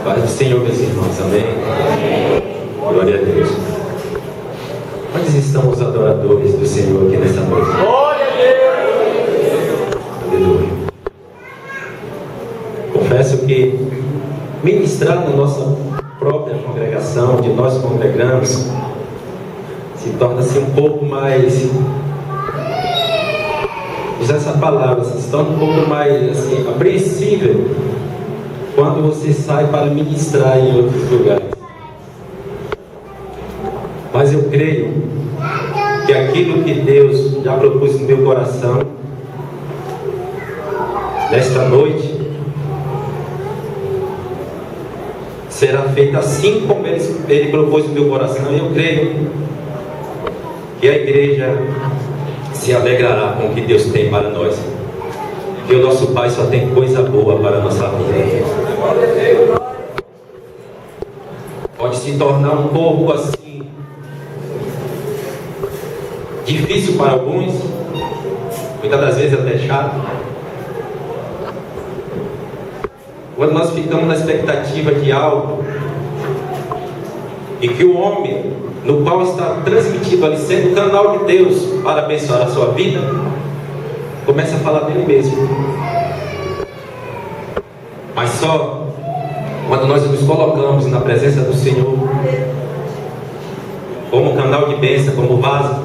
Paz do Senhor, meus irmãos, amém? Glória a Deus. Onde estão os adoradores do Senhor aqui nessa noite? Glória a Deus! Aleluia. Confesso que ministrar na nossa própria congregação, onde nós congregamos, se torna-se um pouco mais, usar essa palavra, se torna um pouco mais assim, apreensível quando você sai para ministrar em outros lugares. Mas eu creio que aquilo que Deus já propôs no meu coração nesta noite será feito assim como ele propôs no meu coração. E eu creio que a igreja se alegrará com o que Deus tem para nós. Que o nosso Pai só tem coisa boa para a nossa vida. Pode se tornar um pouco assim difícil para alguns, muitas das vezes até chato, quando nós ficamos na expectativa de algo e que o homem no qual está transmitido ali, sendo o canal de Deus para abençoar a sua vida, começa a falar dele mesmo. Mas só quando nós nos colocamos na presença do Senhor como canal de bênção, como vaso,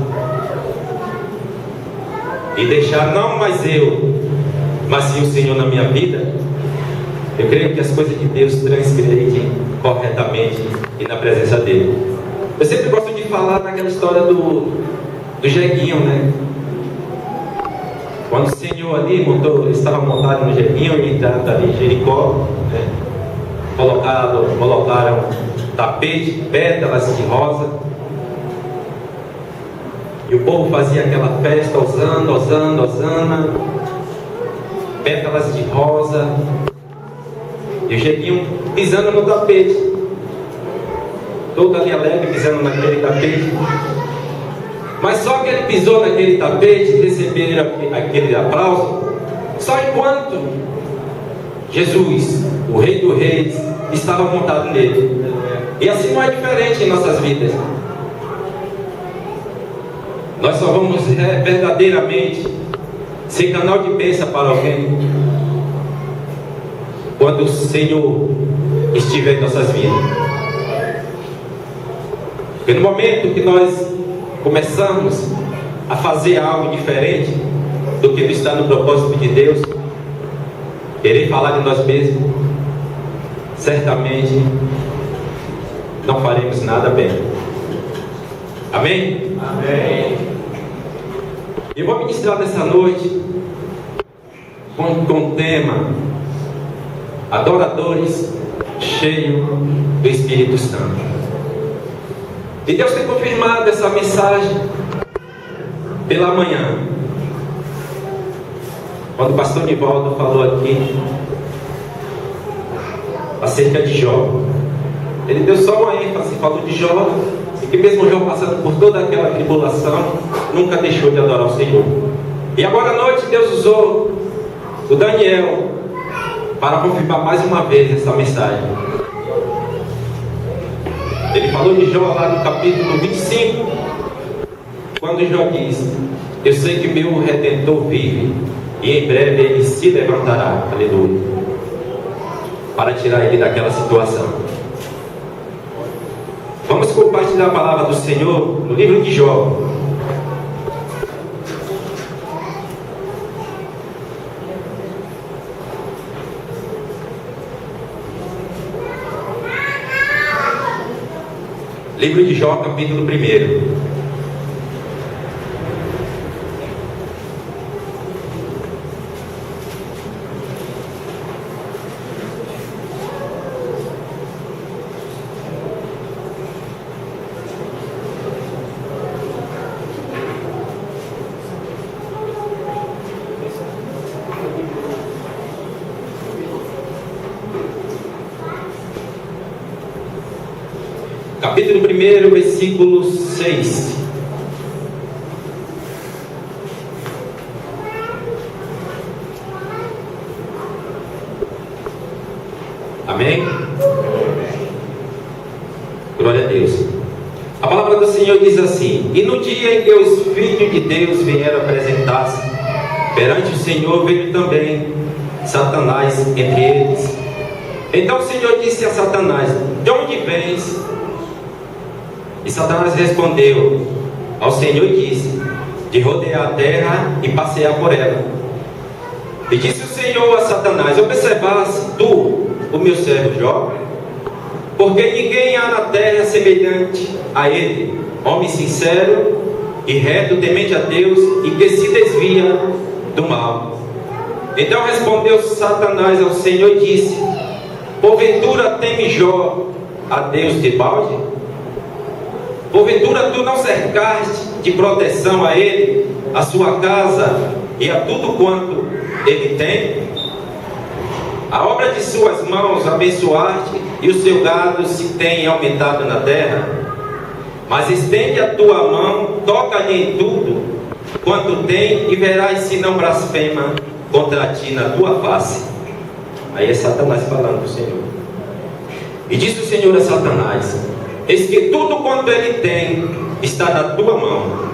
e deixar não mais eu, mas sim o Senhor na minha vida, eu creio que as coisas de Deus transgredem corretamente e na presença dele. Eu sempre gosto de falar naquela história do jeguinho, né? Quando o Senhor ali estava montado no jeguinho e entrando ali em Jericó, né? Colocaram tapete, pétalas de rosa, e o povo fazia aquela festa, Hosana, pétalas de rosa, e o jeguinho pisando no tapete, todo ali alegre, pisando naquele tapete. Mas só que ele pisou naquele tapete e receberam aquele aplauso só enquanto Jesus, o Rei dos Reis, estava montado nele. E assim não é diferente em nossas vidas. Nós só vamos verdadeiramente ser canal de bênção para alguém quando o Senhor estiver em nossas vidas. Porque no momento que nós começamos a fazer algo diferente do que está no propósito de Deus, querer falar de nós mesmos, certamente não faremos nada bem. Amém? Amém. Eu vou ministrar nessa noite com o tema Adoradores cheios do Espírito Santo. E Deus tem confirmado essa mensagem pela manhã, quando o pastor Nivaldo falou aqui acerca de Jó. Ele deu só uma ênfase, falou de Jó, e que mesmo Jó passando por toda aquela tribulação, nunca deixou de adorar o Senhor. E agora à noite Deus usou o Daniel para confirmar mais uma vez essa mensagem. Ele falou de Jó lá no capítulo 25, quando Jó diz: eu sei que meu Redentor vive, e em breve ele se levantará, aleluia, para tirar ele daquela situação. Vamos compartilhar a palavra do Senhor no livro de Jó. Livro de Jó, capítulo 1. Capítulo 1, versículo 6. Amém? Glória a Deus. A palavra do Senhor diz assim: e no dia em que os filhos de Deus vieram apresentar-se perante o Senhor, veio também Satanás entre eles. Então o Senhor disse a Satanás: de onde vens? E Satanás respondeu ao Senhor e disse: de rodear a terra e passear por ela. E disse o Senhor a Satanás: observaste tu o meu servo Jó? Porque ninguém há na terra semelhante a ele, homem sincero e reto, temente a Deus, e que se desvia do mal. Então respondeu Satanás ao Senhor e disse: porventura teme Jó a Deus de balde? Porventura tu não cercaste de proteção a ele, a sua casa e a tudo quanto ele tem? A obra de suas mãos abençoaste, e o seu gado se tem aumentado na terra. Mas estende a tua mão, toca-lhe em tudo quanto tem, e verás se não blasfema contra ti na tua face. Aí é Satanás falando para o Senhor. E disse o Senhor a Satanás: eis que tudo quanto ele tem está na tua mão,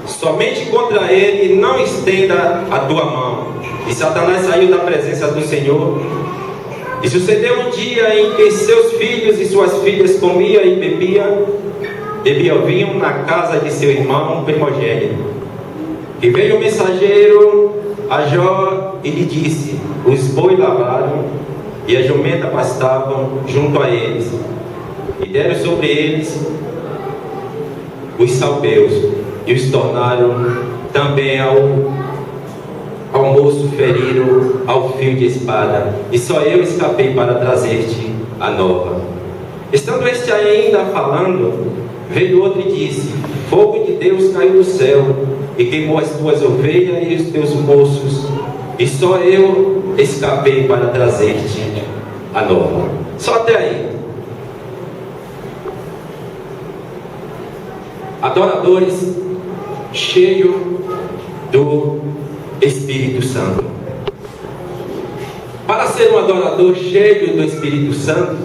somente contra ele não estenda a tua mão. E Satanás saiu da presença do Senhor. E sucedeu um dia em que seus filhos e suas filhas comiam e bebiam vinho na casa de seu irmão primogênito. E veio o mensageiro a Jó e lhe disse: os bois lavaram e a jumenta pastavam junto a eles, e deram sobre eles os salbeus, e os tornaram também ao moço ferido ao fio de espada, e só eu escapei para trazer-te a nova. Estando este ainda falando, veio outro e disse: fogo de Deus caiu do céu e queimou as tuas ovelhas e os teus moços, e só eu escapei para trazer-te a nova. Só até aí. Adoradores cheios do Espírito Santo. Para ser um adorador cheio do Espírito Santo,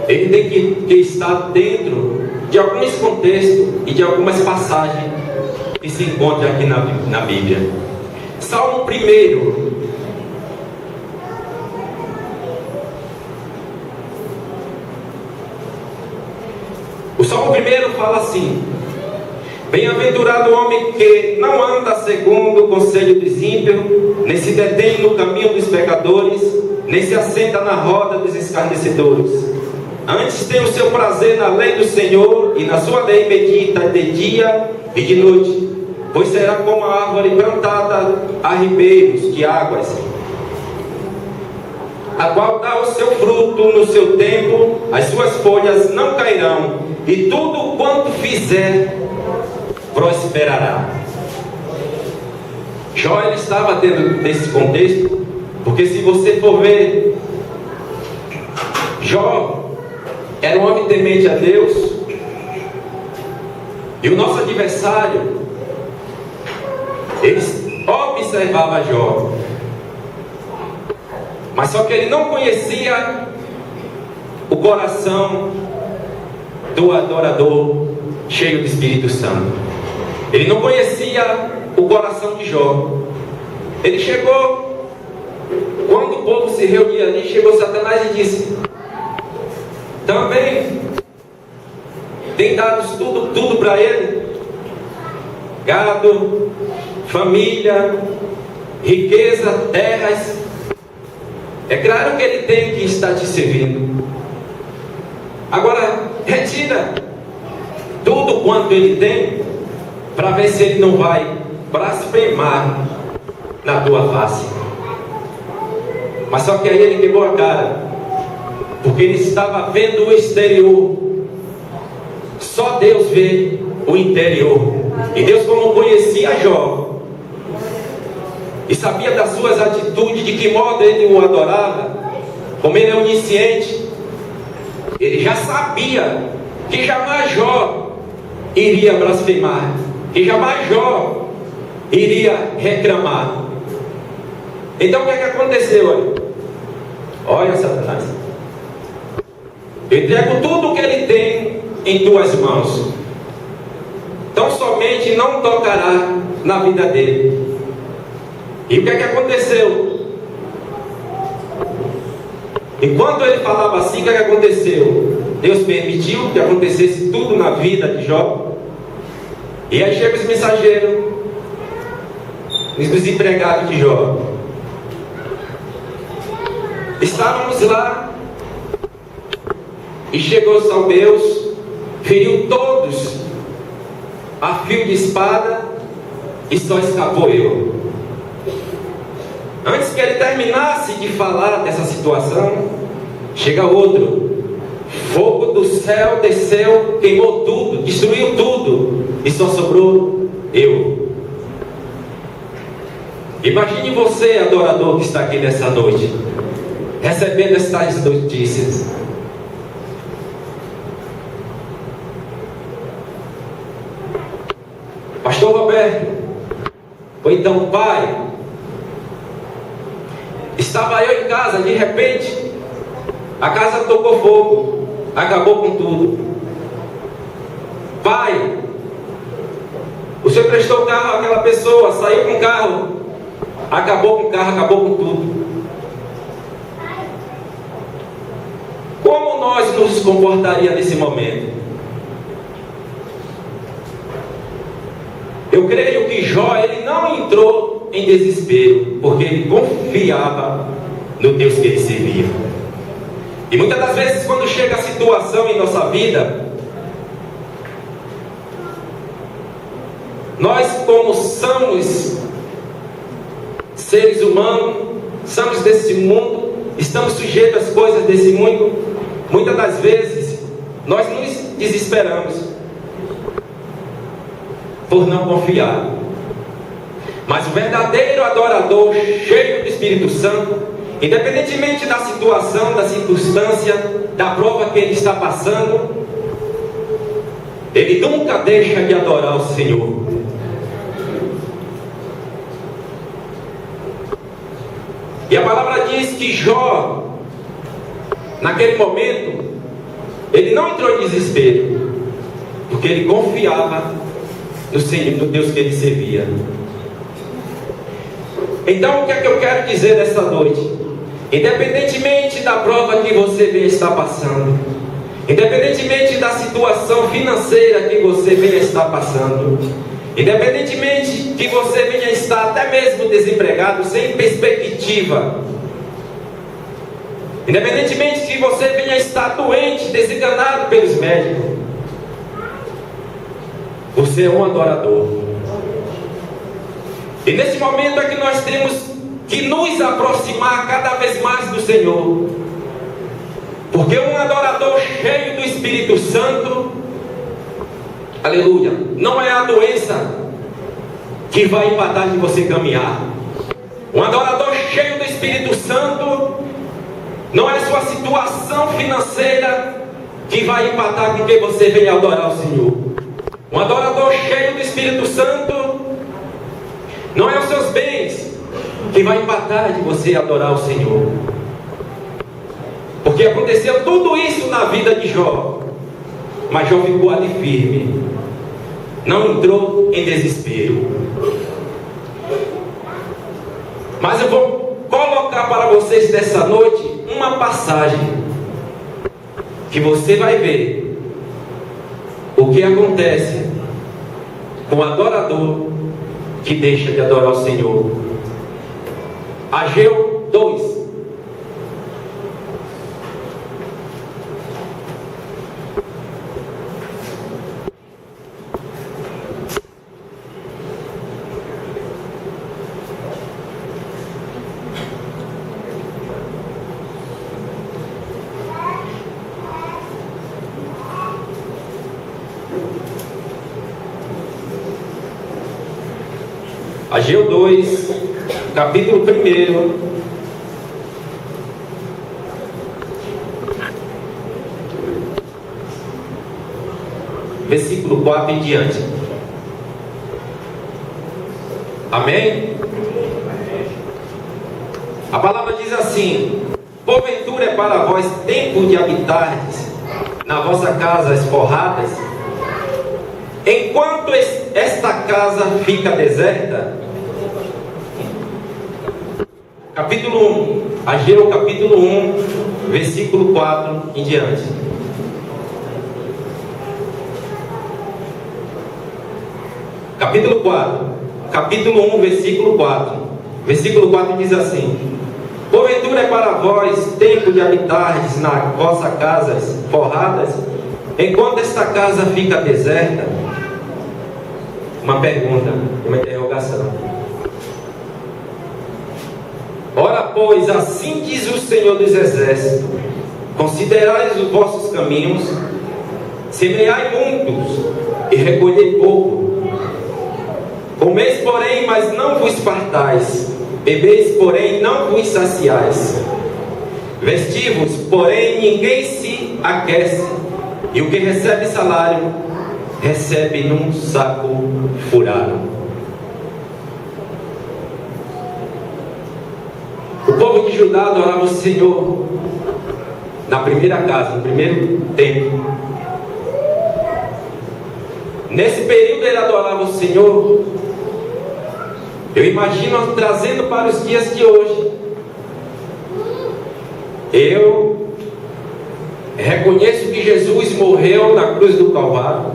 ele tem que estar dentro de alguns contextos e de algumas passagens que se encontram aqui na Bíblia. Salmo 1. O Salmo 1 fala assim: bem-aventurado o homem que não anda segundo o conselho dos ímpios, nem se detém no caminho dos pecadores, nem se assenta na roda dos escarnecedores. Antes tem o seu prazer na lei do Senhor, e na sua lei medita de dia e de noite. Pois será como a árvore plantada a ribeiros de águas, a qual dá o seu fruto no seu tempo, as suas folhas não cairão, e tudo quanto fizer prosperará. Jó, ele estava dentro desse contexto, porque se você for ver, Jó era um homem temente a Deus, e o nosso adversário, ele observava Jó, mas só que ele não conhecia o coração do adorador cheio do Espírito Santo. Ele não conhecia o coração de Jó. Ele chegou, quando o povo se reunia ali, chegou Satanás e disse: também tem dado tudo para ele, gado, família, riqueza, terras. É claro que ele tem que estar te servindo. Agora, retira tudo quanto ele tem, para ver se ele não vai blasfemar na tua face. Mas só que aí ele quebrou a cara, porque ele estava vendo o exterior. Só Deus vê o interior. E Deus, como conhecia Jó e sabia das suas atitudes, de que modo ele o adorava, como ele é onisciente, ele já sabia que jamais Jó iria blasfemar, que jamais Jó iria reclamar. Então o que é que aconteceu? Olha, Satanás, eu entrego tudo o que ele tem em tuas mãos. Tão somente não tocará na vida dele. E o que é que aconteceu? Enquanto ele falava assim, o que é que aconteceu? Deus permitiu que acontecesse tudo na vida de Jó. E aí chega os mensageiros, os empregados de Jó. Estávamos lá, e chegou os salmeus, feriu todos a fio de espada, e só escapou eu. Antes que ele terminasse de falar dessa situação, chega outro. Fogo do céu desceu, queimou tudo, destruiu tudo, e só sobrou eu. Imagine você, adorador, que está aqui nessa noite, recebendo essas notícias. Pastor Roberto, ou então pai, estava eu em casa, de repente a casa tocou fogo, acabou com tudo. Pai, o senhor prestou o carro àquela pessoa, saiu com o carro, acabou com o carro, acabou com tudo. Como nós nos comportaríamos nesse momento? Eu creio que Jó, ele não entrou em desespero, porque ele confiava no Deus que ele servia. E muitas das vezes, quando chega a situação em nossa vida, nós, como somos seres humanos, somos desse mundo, estamos sujeitos às coisas desse mundo, muitas das vezes nós nos desesperamos por não confiar. Mas o verdadeiro adorador, cheio do Espírito Santo, independentemente da situação, da circunstância, da prova que ele está passando, ele nunca deixa de adorar o Senhor. E a palavra diz que Jó, naquele momento, ele não entrou em desespero, porque ele confiava no Senhor, no Deus que ele servia. Então, o que é que eu quero dizer nessa noite? Independentemente da prova que você venha estar passando, independentemente da situação financeira que você venha estar passando, independentemente que você venha estar até mesmo desempregado, sem perspectiva, independentemente que você venha estar doente, desenganado pelos médicos, você é um adorador. E nesse momento é que nós temos que nos aproximar cada vez mais do Senhor, porque um adorador cheio do Espírito Santo, aleluia, não é a doença que vai empatar de você caminhar. Um adorador cheio do Espírito Santo não é sua situação financeira que vai empatar com que você venha adorar o Senhor. Um adorador cheio do Espírito Santo não é os seus bens que vai empatar de você adorar o Senhor. Porque aconteceu tudo isso na vida de Jó, mas Jó ficou ali firme, não entrou em desespero. Mas eu vou colocar para vocês nessa noite uma passagem que você vai ver o que acontece com o adorador que deixa de adorar o Senhor. Ageu 2. Ageu 2, capítulo 1, versículo 4 em diante. Amém? A palavra diz assim: Porventura é para vós tempo de habitardes na vossa casa forradas, enquanto esta casa fica deserta? Capítulo 1, Ageu capítulo 1, versículo 4 em diante. Capítulo 4, capítulo 1, versículo 4. Versículo 4 diz assim: porventura é para vós tempo de habitardes nas vossas casas forradas, enquanto esta casa fica deserta? Uma pergunta, uma interrogação. Ora, pois, assim diz o Senhor dos Exércitos: considerai os vossos caminhos, semeai muitos e recolhei pouco. Comeis, porém, mas não vos fartais, bebeis, porém, não vos saciais. Vestivos, porém, ninguém se aquece, e o que recebe salário, recebe num saco furado. O povo de Judá adorava o Senhor na primeira casa, no primeiro templo. Nesse período ele adorava o Senhor. Eu imagino trazendo para os dias de hoje. Eu reconheço que Jesus morreu na cruz do Calvário,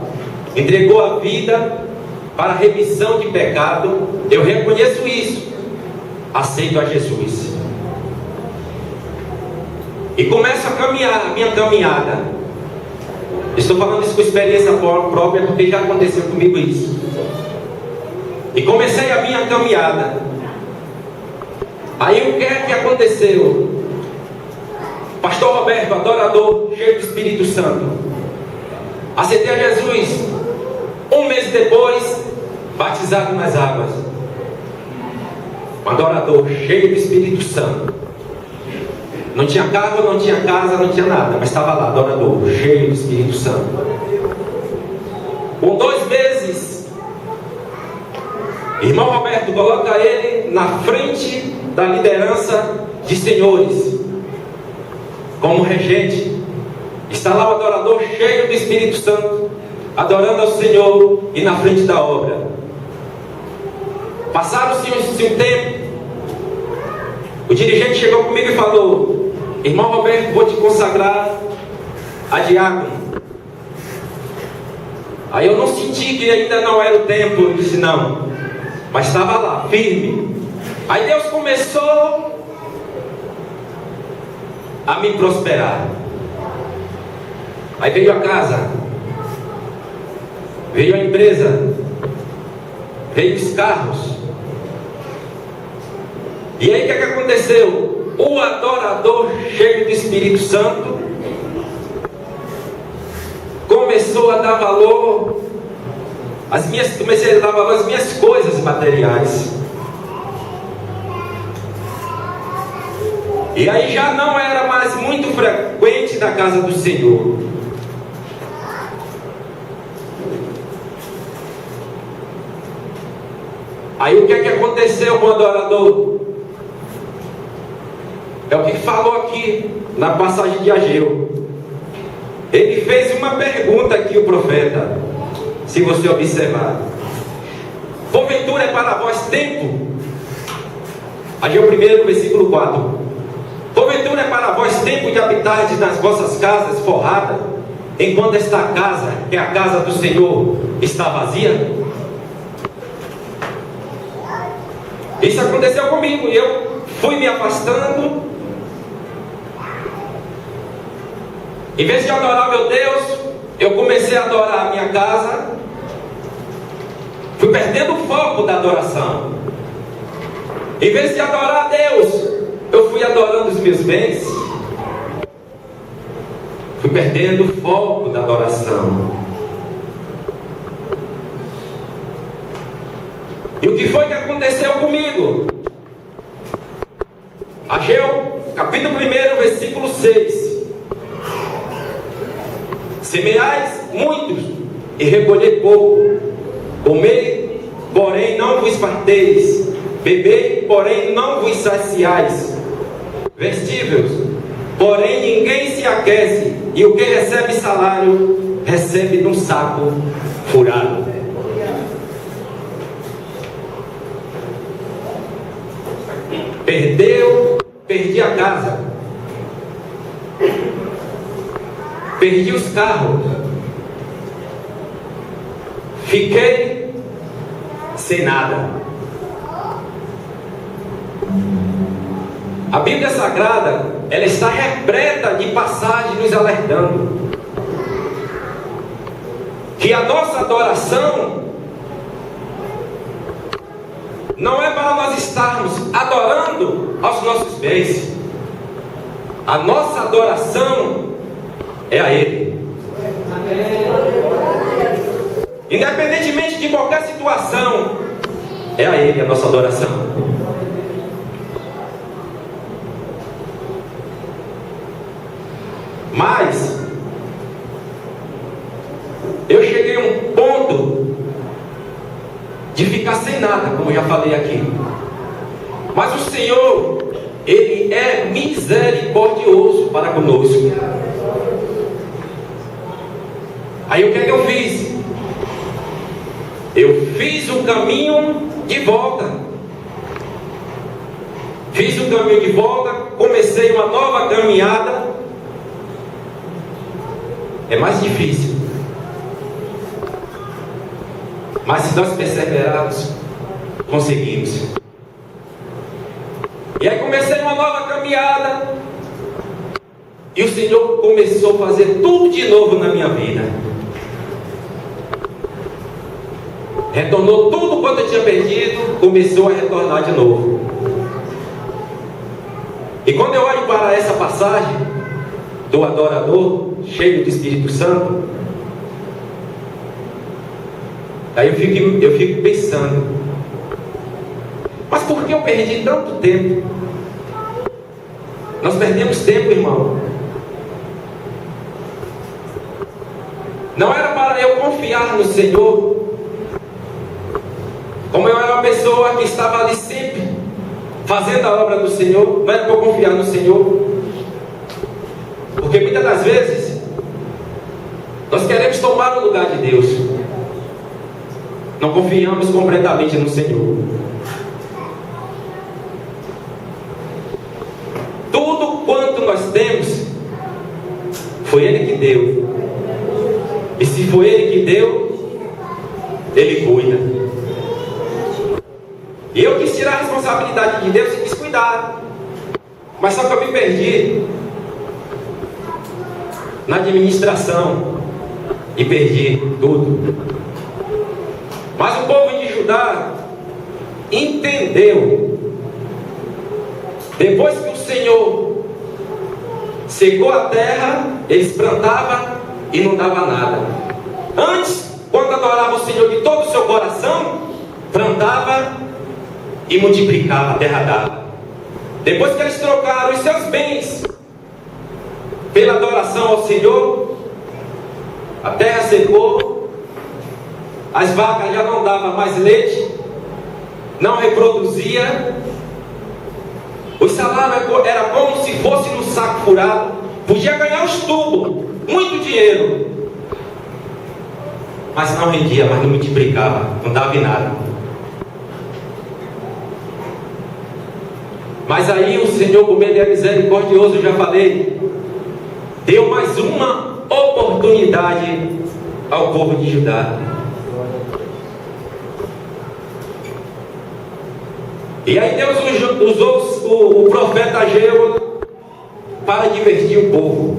entregou a vida para a remissão de pecado. Eu reconheço isso. Aceito a Jesus. E começo a caminhar, a minha caminhada. Estou falando isso com experiência própria, porque já aconteceu comigo isso. E comecei a minha caminhada. Aí o que é que aconteceu? Pastor Roberto, adorador, cheio do Espírito Santo. Aceitei a Jesus. Um mês depois, batizado nas águas. Um adorador, cheio do Espírito Santo. Não tinha carro, não tinha casa, não tinha nada, mas estava lá, adorador, cheio do Espírito Santo. Com 2 meses, irmão Roberto coloca ele na frente da liderança de senhores, como regente. Está lá o adorador cheio do Espírito Santo, adorando ao Senhor e na frente da obra. Passaram-se um tempo. O dirigente chegou comigo e falou: irmão Roberto, vou te consagrar a diácono. Aí eu não senti que ainda não era o tempo. Eu disse não, mas estava lá, firme. Aí Deus começou a me prosperar. Aí veio a casa, veio a empresa, veio os carros. E aí o que aconteceu? O adorador cheio do Espírito Santo começou a dar valor comecei a dar valor às minhas coisas materiais. E aí já não era mais muito frequente na casa do Senhor. Aí o que aconteceu com o adorador? É o que falou aqui na passagem de Ageu. Ele fez uma pergunta aqui, o profeta, se você observar: porventura é para vós tempo? Ageu 1, versículo 4. Porventura é para vós tempo de habitardes nas vossas casas forradas, enquanto esta casa, que é a casa do Senhor, está vazia? Isso aconteceu comigo e eu fui me afastando. Em vez de adorar meu Deus, eu comecei a adorar a minha casa. Fui perdendo o foco da adoração. Em vez de adorar a Deus, eu fui adorando os meus bens. Fui perdendo o foco da adoração. E o que foi que aconteceu comigo? Ageu, capítulo 1, versículo 6. Semeais muitos e recolhei pouco. Comei, porém não vos farteis. Bebei, porém não vos saciais. Vestíveis, porém ninguém se aquece, e o que recebe salário, recebe num saco furado. Perdi a casa, perdi os carros, fiquei sem nada. A Bíblia Sagrada, ela está repleta de passagens nos alertando que a nossa adoração não é para nós estarmos adorando aos nossos bens. A nossa adoração é a Ele. Independentemente de qualquer situação, é a Ele a nossa adoração. Mas eu cheguei a um ponto de ficar sem nada, como eu já falei aqui. Mas o Senhor, Ele é misericordioso para conosco. Aí o que é que eu fiz? Eu fiz o caminho de volta. Fiz o caminho de volta, comecei uma nova caminhada. É mais difícil. Mas se nós perseverarmos, conseguimos. E aí comecei uma nova caminhada. E o Senhor começou a fazer tudo de novo na minha vida. Retornou tudo quanto eu tinha perdido, começou a retornar de novo. E quando eu olho para essa passagem do adorador, cheio do Espírito Santo, aí eu fico pensando, mas por que eu perdi tanto tempo? Nós perdemos tempo, irmão. Não era para eu confiar no Senhor, como eu era uma pessoa que estava ali sempre fazendo a obra do Senhor, não era para eu confiar no Senhor, porque muitas das vezes nós queremos tomar o lugar de Deus, não confiamos completamente no Senhor. Tudo quanto nós temos foi Ele que deu, e se foi Ele que deu, Ele cuida. E eu quis tirar a responsabilidade de Deus e quis cuidar, mas só que eu me perdi na administração e perdi tudo. Mas o povo de Judá entendeu, depois que o Senhor secou a terra, eles plantavam e não dava nada. Antes, quando adorava o Senhor de todo o seu coração, plantava e multiplicava, a terra dava. Depois que eles trocaram os seus bens pela adoração ao Senhor, a terra secou, as vacas já não davam mais leite, não reproduzia, o salário era como se fosse no saco furado, podia ganhar os tubos, muito dinheiro, mas não rendia, mas não multiplicava, não dava em nada. Mas aí o Senhor, como Ele é misericordioso, eu já falei, deu mais uma oportunidade ao povo de Judá. E aí Deus usou o profeta Ageu para divertir o povo.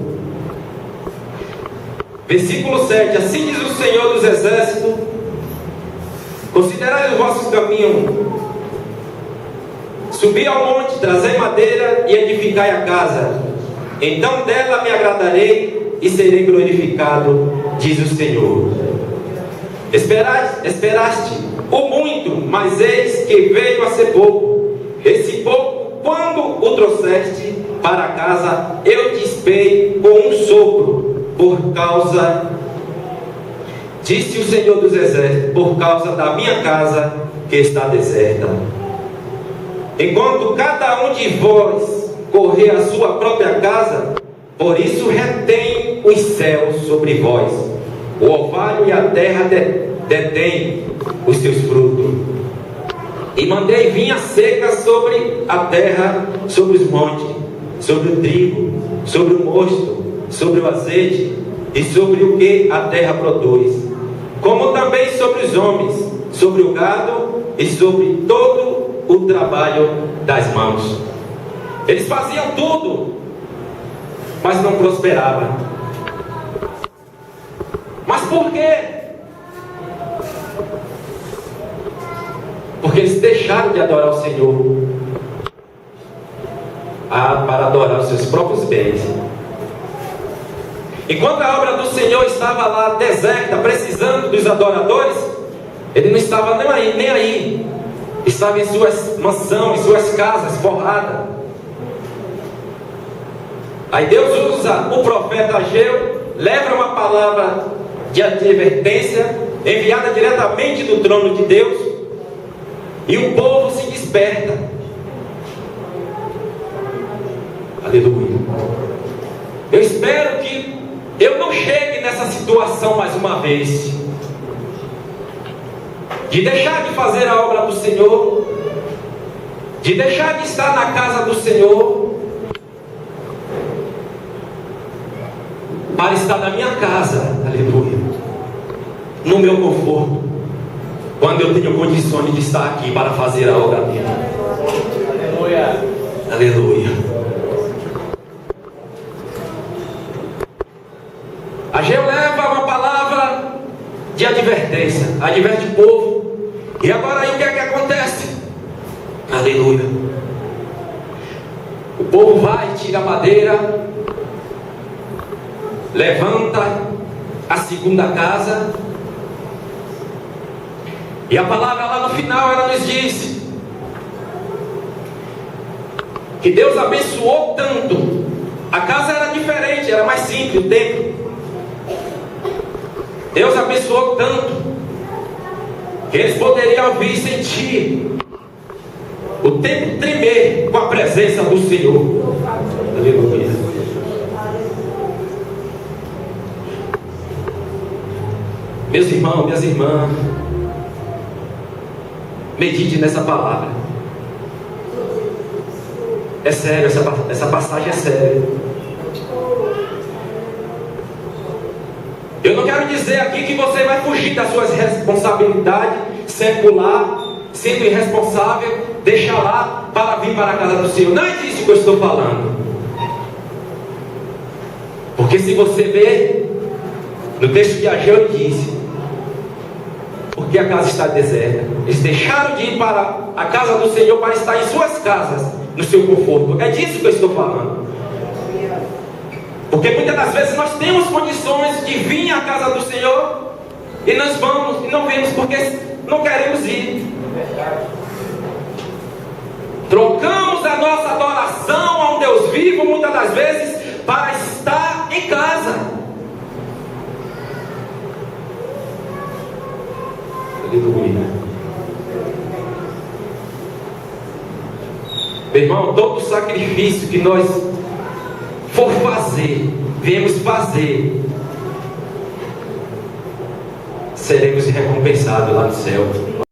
Versículo 7: assim diz o Senhor dos Exércitos: considerai os vossos caminhos, subi ao monte, trazei madeira e edificai a casa, então dela me agradarei e serei glorificado, diz o Senhor. Esperaste o muito, mas eis que veio a ser pouco. Esse pouco, quando o trouxeste para casa, eu despei com um sopro, por causa, disse o Senhor dos Exércitos, por causa da minha casa que está deserta. Enquanto cada um de vós socorrer a sua própria casa, por isso retém os céus sobre vós. O orvalho e a terra detêm os seus frutos. E mandei vinha seca sobre a terra, sobre os montes, sobre o trigo, sobre o mosto, sobre o azeite e sobre o que a terra produz, como também sobre os homens, sobre o gado e sobre todo o trabalho das mãos. Eles faziam tudo, mas não prosperavam. Mas por quê? Porque eles deixaram de adorar o Senhor para adorar os seus próprios bens. Enquanto a obra do Senhor estava lá deserta, precisando dos adoradores, ele não estava nem aí. Estava em suas mansões, em suas casas, forrada. Aí Deus usa o profeta Ageu, leva uma palavra de advertência, enviada diretamente do trono de Deus, e o povo se desperta. Aleluia. Eu espero que eu não chegue nessa situação mais uma vez, de deixar de fazer a obra do Senhor, de deixar de estar na casa do Senhor, para estar na minha casa, aleluia, no meu conforto, quando eu tenho condições de estar aqui para fazer a obra dele. Aleluia. Aleluia. Ageu leva uma palavra de advertência, adverte o povo. E agora aí o que é que acontece? Aleluia. O povo vai, tira a madeira, levanta a segunda casa, e a palavra lá no final ela nos diz que Deus abençoou tanto. A casa era diferente, era mais simples, o templo. Deus abençoou tanto que eles poderiam ouvir e sentir o templo tremer com a presença do Senhor. Aleluia. Meus irmãos, minhas irmãs, medite nessa palavra. É sério, essa passagem é séria. Eu não quero dizer aqui que você vai fugir das suas responsabilidades, secular, sendo irresponsável, deixar lá para vir para a casa do Senhor. Não é disso que eu estou falando. Porque se você ver no texto de Ageu, ele disse: porque a casa está deserta. Eles deixaram de ir para a casa do Senhor para estar em suas casas, no seu conforto. É disso que eu estou falando. Porque muitas das vezes nós temos condições de vir à casa do Senhor e nós vamos e não vemos porque não queremos ir. Trocamos a nossa adoração a um Deus vivo muitas das vezes para estar em casa. Aleluia. Meu irmão, todo sacrifício que nós for fazer, viemos fazer, seremos recompensados lá no céu.